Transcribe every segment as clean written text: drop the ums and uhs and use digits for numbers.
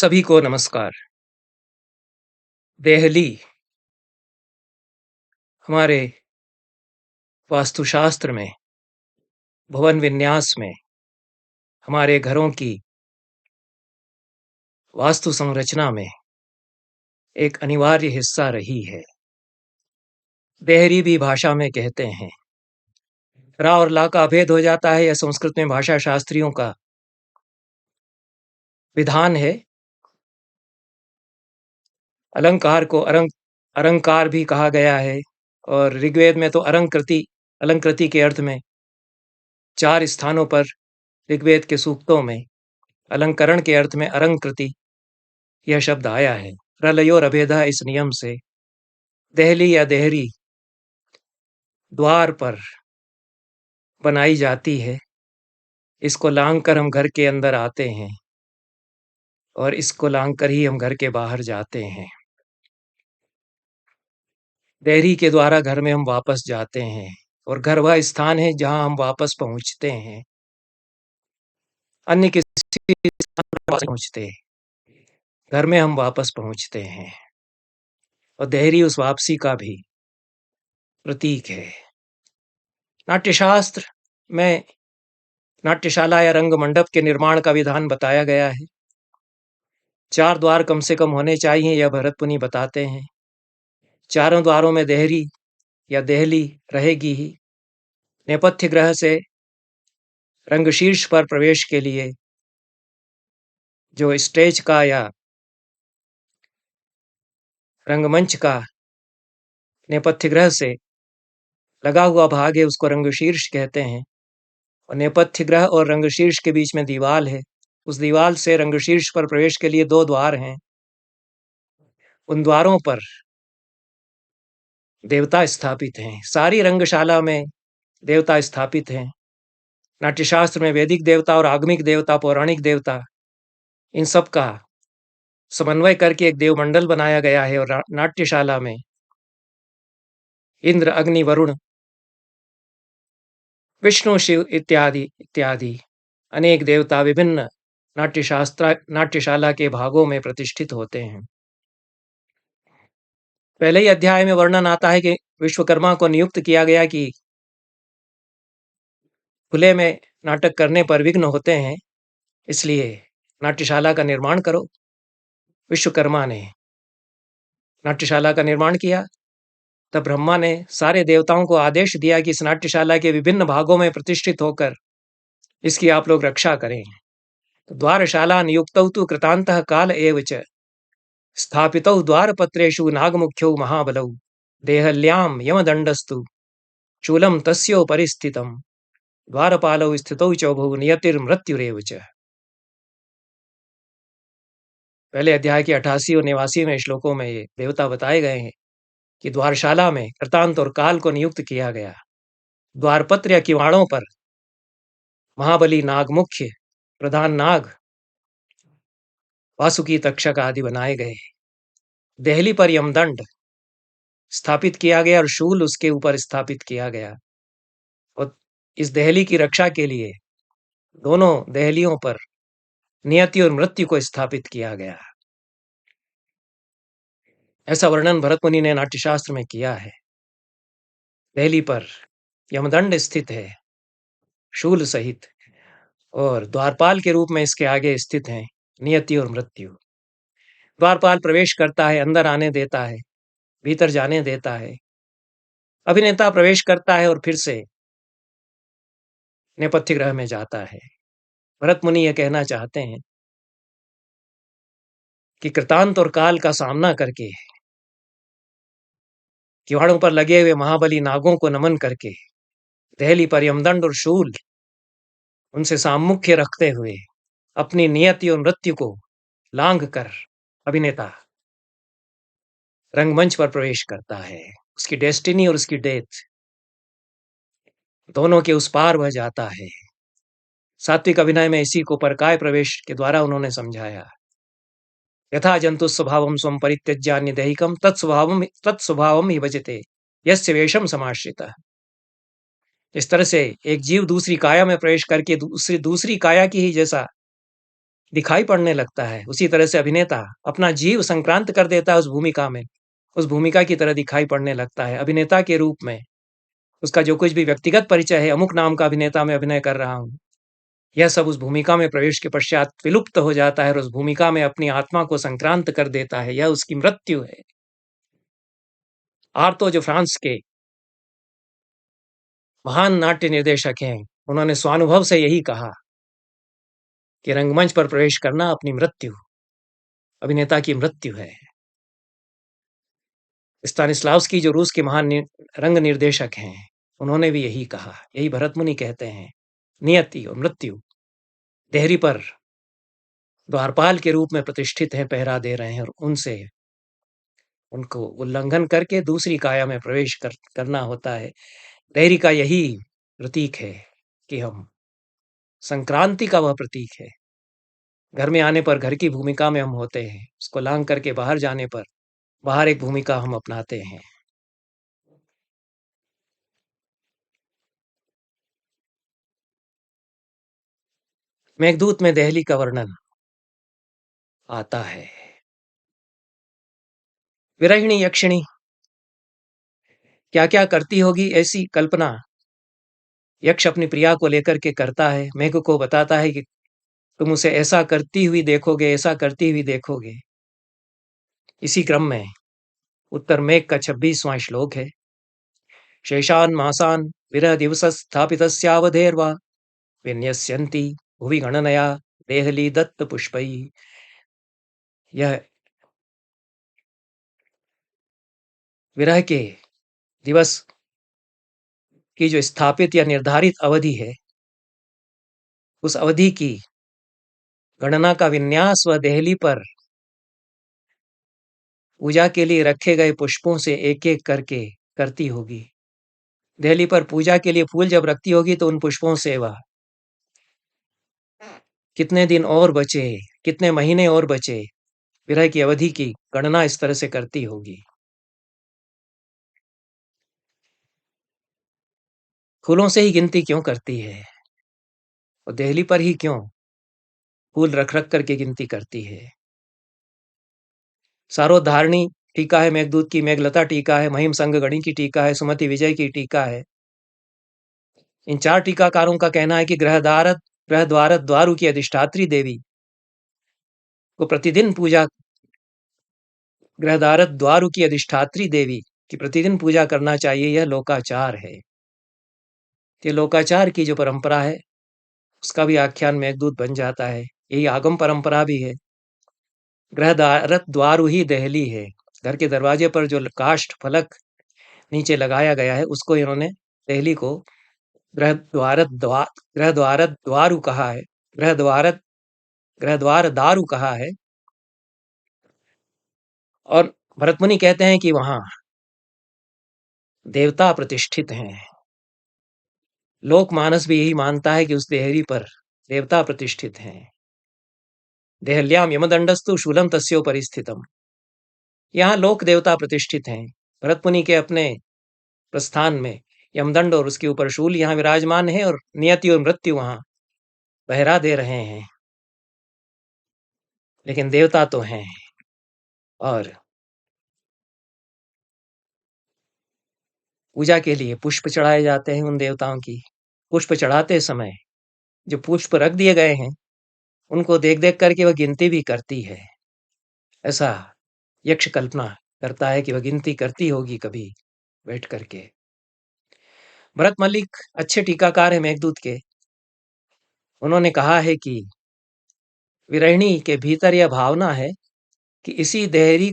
सभी को नमस्कार। देहली हमारे वास्तुशास्त्र में, भवन विन्यास में, हमारे घरों की वास्तु संरचना में एक अनिवार्य हिस्सा रही है। देहरी भी भाषा में कहते हैं। रा और ला का अभेद हो जाता है, यह संस्कृत में भाषा शास्त्रियों का विधान है। अलंकार को अलंकार भी कहा गया है और ऋग्वेद में तो अलंकृति के अर्थ में 4 स्थानों पर ऋग्वेद के सूक्तों में अलंकरण के अर्थ में अलंकृति यह शब्द आया है। रलयोर अभेदः इस नियम से देहली या देहरी द्वार पर बनाई जाती है। इसको लांग कर हम घर के अंदर आते हैं और इसको लांग कर ही हम घर के बाहर जाते हैं। देहरी के द्वारा घर में हम वापस जाते हैं और घर वह स्थान है जहां हम वापस पहुंचते हैं। अन्य किसी स्थान पर वापस पहुंचते, घर में हम वापस पहुंचते हैं और देहरी उस वापसी का भी प्रतीक है। नाट्यशास्त्र में नाट्यशाला या रंग मंडप के निर्माण का विधान बताया गया है। 4 द्वार कम से कम होने चाहिए, यह भरत मुनि बताते हैं। चारों द्वारों में देहरी या देहली रहेगी ही। नेपथ्य ग्रह से रंगशीर्ष पर प्रवेश के लिए जो स्टेज का या रंगमंच का नेपथ्य ग्रह से लगा हुआ भाग है, उसको रंगशीर्ष कहते हैं। और नेपथ्य ग्रह और रंगशीर्ष के बीच में दीवाल है। उस दीवाल से रंगशीर्ष पर प्रवेश के लिए 2 द्वार हैं। उन द्वारों पर देवता स्थापित हैं। सारी रंगशाला में देवता स्थापित हैं। नाट्यशास्त्र में वैदिक देवता और आगमिक देवता, पौराणिक देवता, इन सब का समन्वय करके एक देवमंडल बनाया गया है। और नाट्यशाला में इंद्र, अग्नि, वरुण, विष्णु, शिव इत्यादि इत्यादि अनेक देवता विभिन्न नाट्यशाला के भागों में प्रतिष्ठित होते हैं। पहले ही अध्याय में वर्णन आता है कि विश्वकर्मा को नियुक्त किया गया कि खुले में नाटक करने पर विघ्न होते हैं, इसलिए नाट्यशाला का निर्माण करो। विश्वकर्मा ने नाट्यशाला का निर्माण किया। तब ब्रह्मा ने सारे देवताओं को आदेश दिया कि इस नाट्यशाला के विभिन्न भागों में प्रतिष्ठित होकर इसकी आप लोग रक्षा करें। तो द्वारशाला नियुक्तौ तु कृतान्तः काल एव च स्थापितौ द्वारपत्रेषु नागमुख्यौ महाबलौ देहल्यां यमदण्डस्तु शूलं तस्योपरि स्थितम् द्वारपालौ स्थितौ चौभौ नियतिर्मृत्युरेव च। पहले अध्याय के 88 और 89वें श्लोकों में ये देवता बताए गए हैं कि द्वारशाला में कृतांत और काल को नियुक्त किया गया। द्वारपत्र या किवाड़ों पर महाबली, नाग मुख्य, प्रधान नाग, वासुकी, तक्षक आदि बनाए गए। देहली पर यमदंड स्थापित किया गया और शूल उसके ऊपर स्थापित किया गया। और इस देहली की रक्षा के लिए दोनों देहलियों पर नियति और मृत्यु को स्थापित किया गया। ऐसा वर्णन भरत मुनि ने नाट्यशास्त्र में किया है। देहली पर यमदंड स्थित है शूल सहित, और द्वारपाल के रूप में इसके आगे स्थित हैं नियति और मृत्यु। द्वारपाल प्रवेश करता है, अंदर आने देता है, भीतर जाने देता है। अभिनेता प्रवेश करता है और फिर से नेपथ्य ग्रह में जाता है। भरत मुनि यह कहना चाहते हैं कि कृतांत और काल का सामना करके, किवाड़ों पर लगे हुए महाबली नागों को नमन करके, देहली पर यमदंड और शूल उनसे सामुख्य रखते हुए अपनी नियति और मृत्यु को लांघ कर अभिनेता रंगमंच पर प्रवेश करता है। उसकी डेस्टिनी और उसकी डेथ दोनों के उस पार वह जाता है। सात्विक अभिनय में इसी को परकाय प्रवेश के द्वारा उन्होंने समझाया। यथा जंतु स्वभावम स्वम परित्यज्यान्य दैहिकम तत्स्वभावम ही भजते यस्य वेशम समाश्रितः। इस तरह से एक जीव दूसरी काया में प्रवेश करके दूसरी काया की ही जैसा दिखाई पड़ने लगता है। उसी तरह से अभिनेता अपना जीव संक्रांत कर देता है उस भूमिका में, उस भूमिका की तरह दिखाई पड़ने लगता है अभिनेता के रूप में। उसका जो कुछ भी व्यक्तिगत परिचय है, अमुक नाम का अभिनेता मैं अभिनय कर रहा हूँ, यह सब उस भूमिका में प्रवेश के पश्चात विलुप्त हो जाता है और उस भूमिका में अपनी आत्मा को संक्रांत कर देता है। यह उसकी मृत्यु है। आर्तो जो फ्रांस के महान नाट्य निर्देशक हैं, उन्होंने स्वानुभव से यही कहा कि रंगमंच पर प्रवेश करना अपनी मृत्यु, अभिनेता की मृत्यु है। स्तानिस्लावस्की जो रूस के महान रंग निर्देशक हैं, उन्होंने भी यही कहा। यही भरत मुनि कहते हैं, नियति और मृत्यु देहरी पर द्वारपाल के रूप में प्रतिष्ठित हैं, पहरा दे रहे हैं और उनसे उनको उल्लंघन करके दूसरी काया में प्रवेश करना होता है। देहरी का यही प्रतीक है कि हम संक्रांति का वह प्रतीक है। घर में आने पर घर की भूमिका में हम होते हैं, उसको लांघ करके बाहर जाने पर बाहर एक भूमिका हम अपनाते हैं। मेघदूत में देहली का वर्णन आता है। विरहिणी यक्षिणी क्या क्या करती होगी, ऐसी कल्पना यक्ष अपनी प्रिया को लेकर के करता है। मेघ को बताता है कि तुम उसे ऐसा करती हुई देखोगे, ऐसा करती हुई देखोगे। इसी क्रम में उत्तर मेघ का 26वां श्लोक है। शेषान् मासान् विरह दिवस स्थापितस्यावधेर्वा विन्यस्यन्ति भुवि गणनया देहली दत्त पुष्पैः। यह विरह के दिवस की जो स्थापित या निर्धारित अवधि है, उस अवधि की गणना का विन्यास वह देहली पर पूजा के लिए रखे गए पुष्पों से एक एक करके करती होगी। देहली पर पूजा के लिए फूल जब रखती होगी तो उन पुष्पों से वह कितने दिन और बचे, कितने महीने और बचे, विरह की अवधि की गणना इस तरह से करती होगी। फूलों से ही गिनती क्यों करती है, और देहली पर ही क्यों फूल रख रख करके गिनती करती है? सारोद्धारणी टीका है मेघदूत की, मेघलता टीका है, महिम संगगणी की टीका है, सुमति विजय की टीका है। इन 4 टीकाकारों का कहना है कि ग्रह द्वार द्वारु की अधिष्ठात्री देवी को प्रतिदिन पूजा, ग्रहदारत द्वारु की अधिष्ठात्री देवी की प्रतिदिन पूजा करना चाहिए। यह लोकाचार है। ये लोकाचार की जो परंपरा है, उसका भी आख्यान मेघदूत बन जाता है। यही आगम परंपरा भी है। ग्रहदारत द्वारु ही देहली है। घर के दरवाजे पर जो काष्ठ फलक नीचे लगाया गया है, उसको इन्होंने देहली को ग्रह द्वारत द्वारु कहा है, ग्रह द्वार दारु कहा है। और भरतमुनि कहते हैं कि वहां देवता प्रतिष्ठित हैं। लोकमानस भी यही मानता है कि उस देहरी पर देवता प्रतिष्ठित हैं। देहल्याम यमदंडस्तु शूलम तस्योपरि स्थितम। यहाँ लोक देवता प्रतिष्ठित हैं। भरतमुनि के अपने प्रस्थान में यमदंड और उसके ऊपर शूल यहाँ विराजमान है, और नियति और मृत्यु वहां पहरा दे रहे हैं। लेकिन देवता तो हैं, और पूजा के लिए पुष्प चढ़ाए जाते हैं उन देवताओं की। पुष्प चढ़ाते समय जो पुष्प रख दिए गए हैं, उनको देख देख करके वह गिनती भी करती है। ऐसा यक्ष कल्पना करता है कि वह गिनती करती होगी कभी बैठ करके। भरत मल्लिक अच्छे टीकाकार है मेघदूत के। उन्होंने कहा है कि विरहिणी के भीतर यह भावना है कि इसी देहली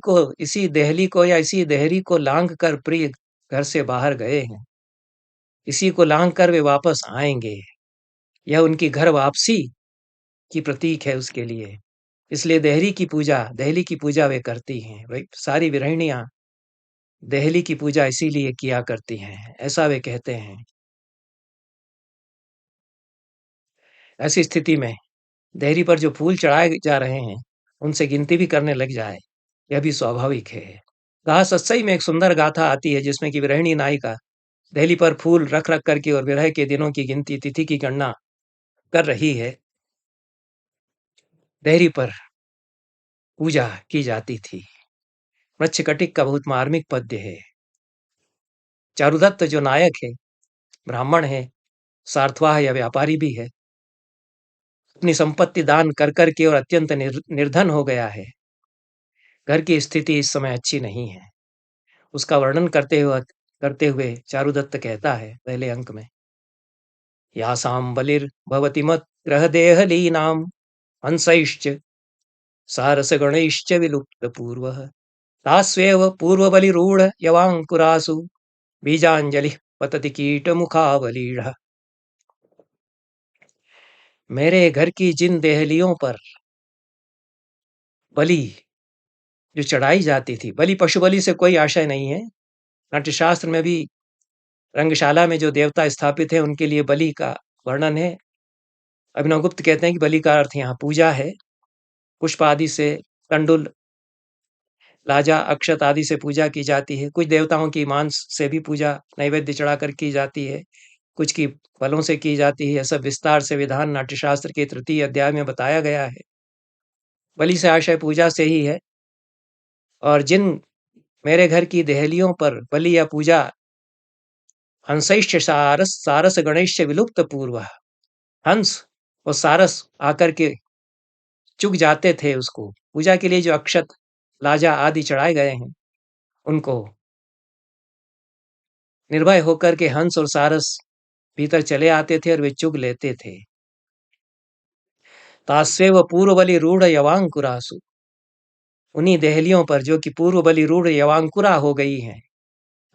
को या इसी देहरी को लांघ कर प्रिय घर से बाहर गए हैं, इसी को लांघ कर वे वापस आएंगे। यह उनकी घर वापसी की प्रतीक है उसके लिए। इसलिए देहली की पूजा वे करती हैं। वे सारी विरहिणियां देहली की पूजा इसीलिए किया करती हैं, ऐसा वे कहते हैं। ऐसी स्थिति में देहरी पर जो फूल चढ़ाए जा रहे हैं, उनसे गिनती भी करने लग जाए, यह भी स्वाभाविक है। कहा सत्सई में एक सुंदर गाथा आती है, जिसमें कि विरहिणी नायिका देहली पर फूल रख रख करके और विरह के दिनों की गिनती, तिथि की गणना कर रही है। देहरी पर पूजा की जाती थी। मृच्छकटिक का बहुत मार्मिक पद्य है। चारुदत्त जो नायक है, ब्राह्मण है, सार्थवाह या व्यापारी भी है, अपनी संपत्ति दान कर कर के और अत्यंत निर्धन हो गया है। घर की स्थिति इस समय अच्छी नहीं है। उसका वर्णन करते हुए चारुदत्त कहता है पहले अंक में, यासां बलिर्भवति मत् ग्रहदेहलीनां हंसैश्च सारसगणैश्च विलुप्तपूर्वः तास्वेव पूर्वबलिरूढ यवाङ्कुरासु बीजाञ्जलिः पतति कीटमुखावलीढः। मेरे घर की जिन देहलियों पर बलि जो चढ़ाई जाती थी, बलि पशु बलि से कोई आशय नहीं है। नाट्यशास्त्र में भी रंगशाला में जो देवता स्थापित है उनके लिए बलि का वर्णन है। अभिनव गुप्त कहते हैं कि बलि का अर्थ यहाँ पूजा है। पुष्प आदि से, तंडुल, लाजा, अक्षत आदि से पूजा की जाती है। कुछ देवताओं की मांस से भी पूजा नैवेद्य चढ़ाकर की जाती है, कुछ की फलों से की जाती है। यह सब विस्तार से विधान नाट्यशास्त्र के तृतीय अध्याय में बताया गया है। बलि से आशय पूजा से ही है। और जिन मेरे घर की देहलियों पर बलि या पूजा हंसैश्च सारस सारस गणेश विलुप्त पूर्व, हंस और सारस आकर के चुग जाते थे उसको। पूजा के लिए जो अक्षत, लाजा आदि चढ़ाए गए हैं उनको निर्भय होकर के हंस और सारस भीतर चले आते थे और वे चुग लेते थे। तास्वेव पूर्व बलि रूढ़ यवांकुरासु, उन्हीं देहलियों पर जो कि पूर्व बलि रूढ़ यवांकुरा हो गई हैं।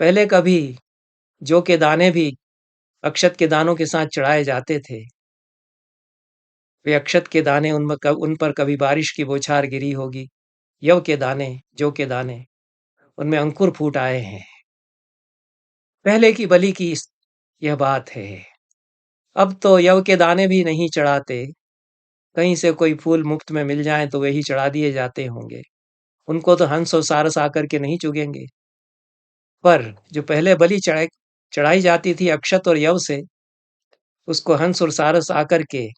पहले कभी जौ के दाने भी अक्षत के दानों के साथ चढ़ाए जाते थे। वे अक्षत के दाने उन पर कभी बारिश की बौछार गिरी होगी। यव के दाने, जौ के दाने, उनमें अंकुर फूट आए हैं। पहले की बलि की यह बात है। अब तो यव के दाने भी नहीं चढ़ाते। कहीं से कोई फूल मुफ्त में मिल जाए तो वे ही चढ़ा दिए जाते होंगे। उनको तो हंस और सारस आकर के नहीं चुगेंगे। पर जो पहले बलि चढ़ाई जाती थी अक्षत और यव से, उसको हंस और सारस आकर के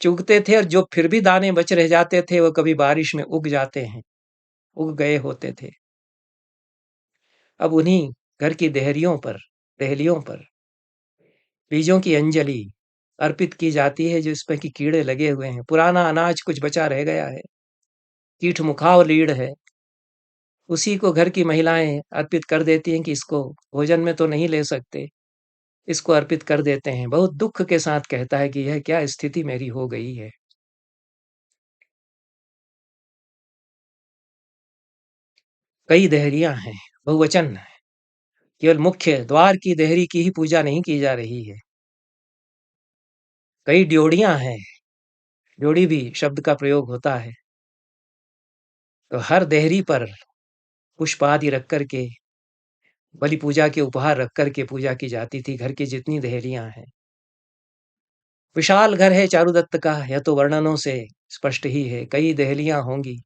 चुगते थे, और जो फिर भी दाने बच रह जाते थे वो कभी बारिश में उग जाते हैं, उग गए होते थे। अब उन्हीं घर की देहलियों पर बीजों की अंजलि अर्पित की जाती है, जो इसमें कि कीड़े लगे हुए हैं। पुराना अनाज कुछ बचा रह गया है, कीट मुखाव लीड़ है, उसी को घर की महिलाएं अर्पित कर देती हैं कि इसको भोजन में तो नहीं ले सकते, इसको अर्पित कर देते हैं। बहुत दुख के साथ कहता है कि यह क्या स्थिति मेरी हो गई है। कई देहरियां हैं, बहुवचन है। केवल मुख्य द्वार की देहरी की ही पूजा नहीं की जा रही है। कई ड्योढ़ियां हैं, ड्योढ़ी भी शब्द का प्रयोग होता है। तो हर देहरी पर पुष्प आदि रख करके, बलि पूजा के उपहार रख करके पूजा की जाती थी। घर की जितनी देहरियां हैं, विशाल घर है चारुदत्त का, यह तो वर्णनों से स्पष्ट ही है। कई देहलियां होंगी,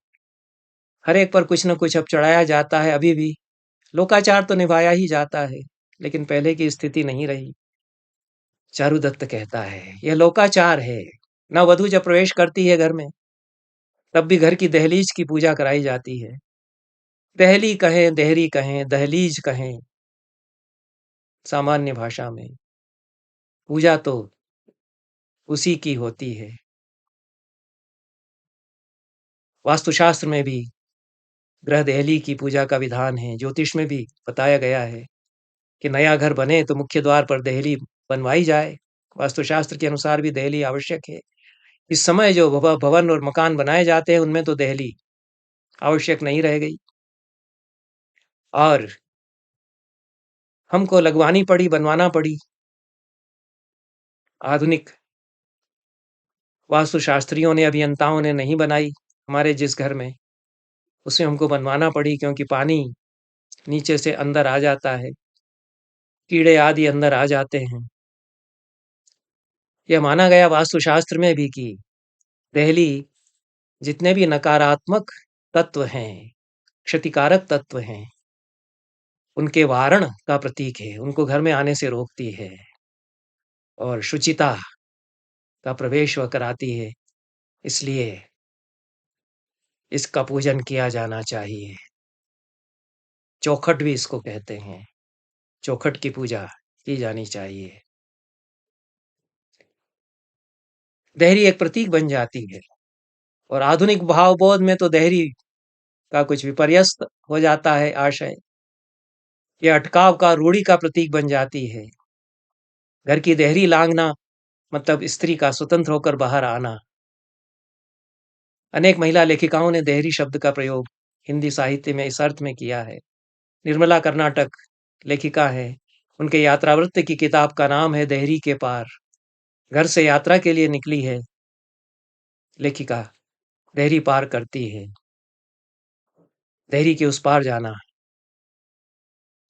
हर एक पर कुछ न कुछ अब चढ़ाया जाता है। अभी भी लोकाचार तो निभाया ही जाता है, लेकिन पहले की स्थिति नहीं रही। चारुदत्त कहता है यह लोकाचार है। नववधू जब प्रवेश करती है घर में, तब भी घर की दहलीज की पूजा कराई जाती है। दहली कहें, देहरी कहें, दहलीज कहें, सामान्य भाषा में पूजा तो उसी की होती है। वास्तुशास्त्र में भी गृह दहली की पूजा का विधान है। ज्योतिष में भी बताया गया है कि नया घर बने तो मुख्य द्वार पर दहली बनवाई जाए। वास्तुशास्त्र के अनुसार भी दहली आवश्यक है। इस समय जो भवन और मकान बनाए जाते हैं उनमें तो दहली आवश्यक नहीं रह गई, और हमको लगवानी पड़ी, बनवाना पड़ी। आधुनिक वास्तुशास्त्रियों ने, अभियंताओं ने नहीं बनाई हमारे जिस घर में, उसे हमको बनवाना पड़ी, क्योंकि पानी नीचे से अंदर आ जाता है, कीड़े आदि अंदर आ जाते हैं। यह माना गया वास्तुशास्त्र में भी कि दहली जितने भी नकारात्मक तत्व हैं, क्षतिकारक तत्व हैं, उनके वारण का प्रतीक है, उनको घर में आने से रोकती है और शुचिता का प्रवेश वह कराती है। इसलिए इसका पूजन किया जाना चाहिए। चौखट भी इसको कहते हैं। चौखट की पूजा की जानी चाहिए। देहरी एक प्रतीक बन जाती है और आधुनिक भावबोध में तो देहरी का कुछ विपर्यस्त हो जाता है आशय। ये अटकाव का, रूढ़ी का प्रतीक बन जाती है। घर की देहरी लांघना मतलब स्त्री का स्वतंत्र होकर बाहर आना। अनेक महिला लेखिकाओं ने देहरी शब्द का प्रयोग हिंदी साहित्य में इस अर्थ में किया है। निर्मला कर्नाटक लेखिका है। उनके यात्रावृत्त की किताब का नाम है देहरी के पार। घर से यात्रा के लिए निकली है लेखिका, देहरी पार करती है। देहरी के उस पार जाना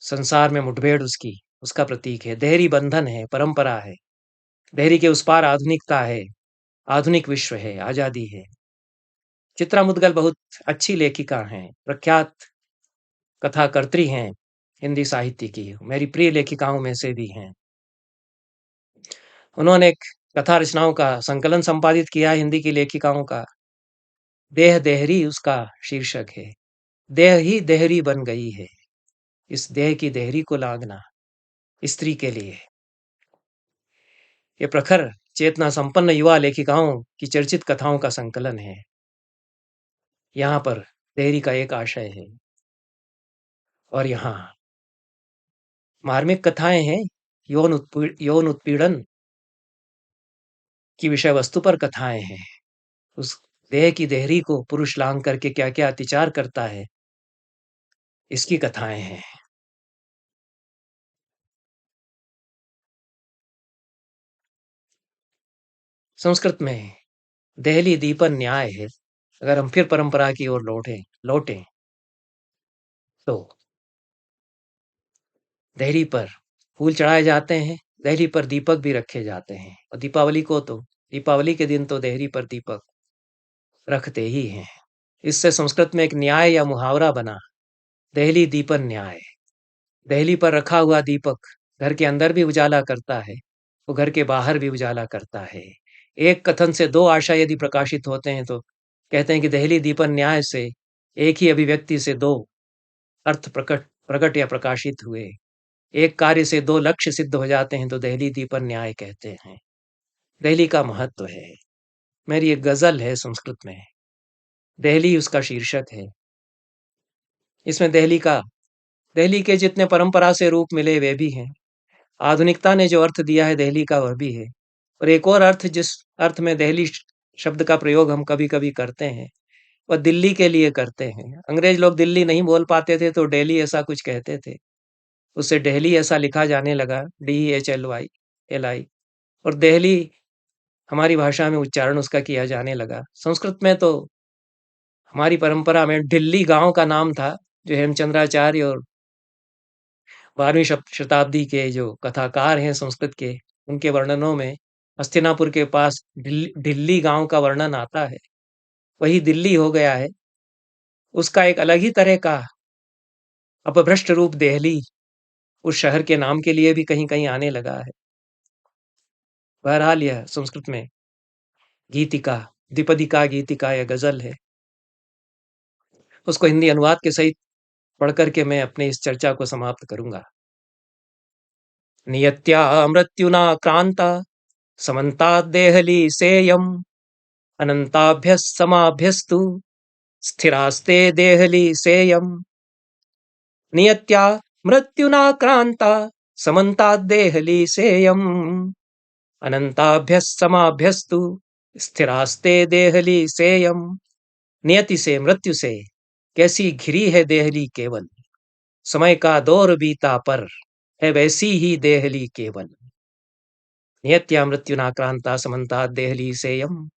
संसार में मुठभेड़ उसका प्रतीक है। देहरी बंधन है, परंपरा है। देहरी के उस पार आधुनिकता है, आधुनिक विश्व है, आजादी है। चित्रा मुदगल बहुत अच्छी लेखिका हैं, प्रख्यात कथाकर्त्री हैं हिंदी साहित्य की, मेरी प्रिय लेखिकाओं में से भी हैं। उन्होंने एक कथा रचनाओं का संकलन संपादित किया हिंदी की लेखिकाओं का। देह देहरी उसका शीर्षक है। देह ही देहरी बन गई है। इस देह की देहरी को लांघना स्त्री के लिए। ये प्रखर चेतना संपन्न युवा लेखिकाओं की चर्चित कथाओं का संकलन है। यहाँ पर देहरी का एक आशय है और यहाँ मार्मिक कथाएं हैं। यौन उत्पीड़न की विषय वस्तु पर कथाएं हैं। उस देह की देहरी को पुरुष लांघ करके क्या क्या अत्याचार करता है, इसकी कथाएं हैं। संस्कृत में देहली दीपन न्याय है। अगर हम फिर परंपरा की ओर लौटें तो देहरी पर फूल चढ़ाए जाते हैं, देहरी पर दीपक भी रखे जाते हैं और दीपावली के दिन तो देहरी पर दीपक रखते ही हैं। इससे संस्कृत में एक न्याय या मुहावरा बना, देहली दीपन न्याय। देहली पर रखा हुआ दीपक घर के अंदर भी उजाला करता है, वो घर के बाहर भी उजाला करता है। एक कथन से दो आशय यदि प्रकाशित होते हैं तो कहते हैं कि देहली दीपन न्याय से एक ही अभिव्यक्ति से दो अर्थ प्रकट या प्रकाशित हुए। एक कार्य से दो लक्ष्य सिद्ध हो जाते हैं तो देहली दीपन न्याय कहते हैं। देहली का महत्व है। मेरी एक गजल है संस्कृत में, देहली उसका शीर्षक है। इसमें देहली के जितने परंपरा से रूप मिले वे भी हैं। आधुनिकता ने जो अर्थ दिया है देहली का वह भी है। और एक और अर्थ, जिस अर्थ में देहली शब्द का प्रयोग हम कभी कभी करते हैं, वह दिल्ली के लिए करते हैं। अंग्रेज लोग दिल्ली नहीं बोल पाते थे तो डेली ऐसा कुछ कहते थे, उससे डेहली ऐसा लिखा जाने लगा, DEHLY। और देहली हमारी भाषा में उच्चारण उसका किया जाने लगा। संस्कृत में तो हमारी परंपरा में दिल्ली गांव का नाम था, जो हेमचंद्राचार्य और 12वीं शताब्दी के जो कथाकार हैं संस्कृत के, उनके वर्णनों में हस्तिनापुर के पास ढिल्ली गांव का वर्णन आता है। वही दिल्ली हो गया है। उसका एक अलग ही तरह का अपभ्रष्ट रूप देहली उस शहर के नाम के लिए भी कहीं कहीं आने लगा है। बहरहाल यह संस्कृत में गीतिका, द्विपदिका गीतिका या गजल है। उसको हिंदी अनुवाद के सहित पढ़ करके मैं अपनी इस चर्चा को समाप्त करूंगा। नियत्या मृत्युना क्रांता समन्ता देहली सेयम अनंताभ्यः समाभ्यस्तु स्थिरास्ते देहली सेयम। नियत्या मृत्युना क्रांता समन्ता देहली सेयम अनंताभ्यः समाभ्यस्तु स्थिरास्ते देहली सेयम। नियति से, मृत्यु से कैसी घिरी है देहली केवल, समय का दौर बीता पर है वैसी ही देहली केवल। नियत्या मृत्युना क्रांता समन्ता देहली सेयम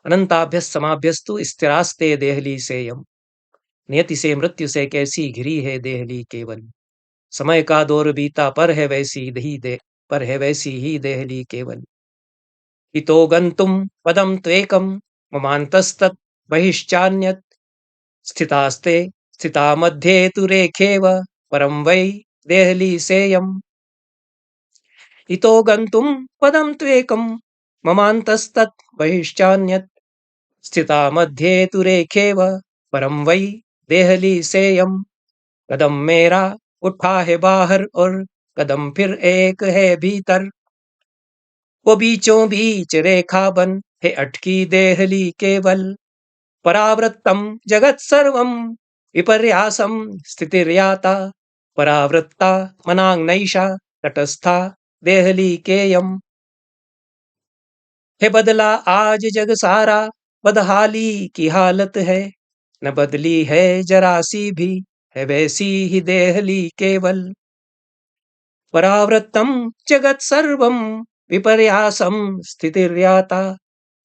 अनंताभ्यः समाभ्यस्तु स्थिरास्ते देहली सेयम। नियति से, मृत्यु से कैसी घिरी है देहली केवल, समय का दौर बीता पर है वैसी ही देहली केवल। हितो गंतुम पदम त्वेकम ममान्तस्तत् बहिश्चान्यत् स्थितास्ते स्थिता मध्ये तु रेखेव परम वै देहली सेयम। हितो गंतुम पदम त्वेकम ममान्तस्तत् बहिश्चान्यत् स्थिता मध्ये तु रेखेव परम वही देहली सेयम। कदम मेरा उठा है बाहर और कदम फिर एक है भीतर। वो बीचों बीच रेखा बन है अटकी देहली केवल। परावृत्तम जगत सर्वम विपर्यासम स्थितिर्याता। परावृत्ता मनांग नैषा तटस्था देहली केयम। है बदला आज जग सारा बदहाली की हालत है। न बदली है जरा सी भी है वैसी ही देहली केवल। परावृत्तम जगत सर्वम विपर्यासम स्थितिर्याता।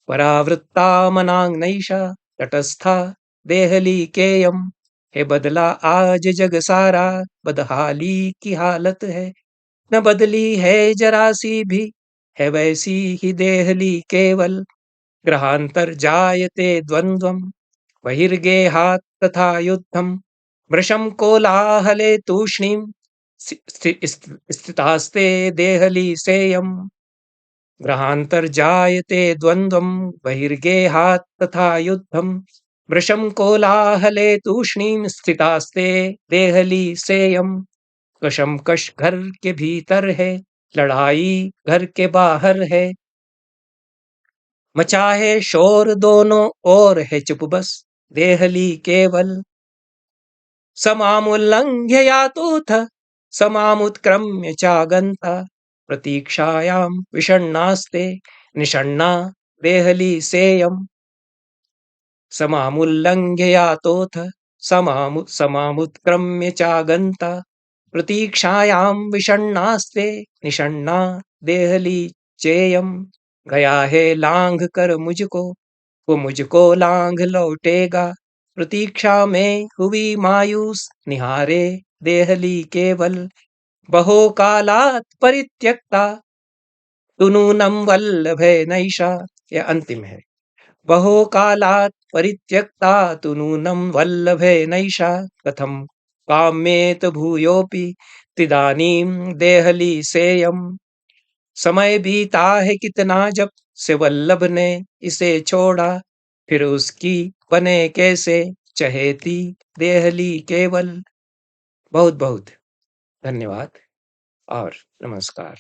परावृत्ता मनांग नैषा तटस्था देहली केयम। है बदला आज जग सारा बदहाली की हालत है। न बदली है जरा सी भी है वैसी ही देहली केवल। ग्रहांतर जायते द्वंद्वम बहिर्गेहात् तथा युद्धम। वृषम कोलाहले तूष्णीम स्थितास्ते देहली सेयम। ग्रहांतर जायते द्वंद्वम बहिर्गेहात् तथा युद्धम। वृषम कोलाहले तूष्णीम स्थितास्ते देहली सेयम। कशमकश घर के भीतर है लड़ाई घर के बाहर है। मचा है शोर दोनों ओर है चुप बस देहली केवल। समामुल्लंघ्य यातोऽथ समामुत्क्रम्य चागन्ता। प्रतीक्षायां विषण्णास्ते निषण्णा देहली सेयम्। समामुल्लंघ्य यातोऽथ समामुत्क्रम्य चागन्ता। प्रतीक्षायां विषण्णास्ते निषण्णा देहली चेयम। गया है लांघ कर मुझको वो मुझको लांघ लौटेगा। प्रतीक्षा में हुई मायूस निहारे देहली केवल। बहो कालात् परित्यक्ता तु नूनं वल्लभे नैषा। यह अंतिम है। बहो कालात् परित्यक्ता तु नूनं वल्लभे नैषा। कथं काम्येत भूयोऽपि तिदानीं देहली सेयम्। समय बीता है कितना जब से वल्लभ ने इसे छोड़ा। फिर उसकी बने कैसे चहेती देहली केवल। बहुत बहुत धन्यवाद और नमस्कार।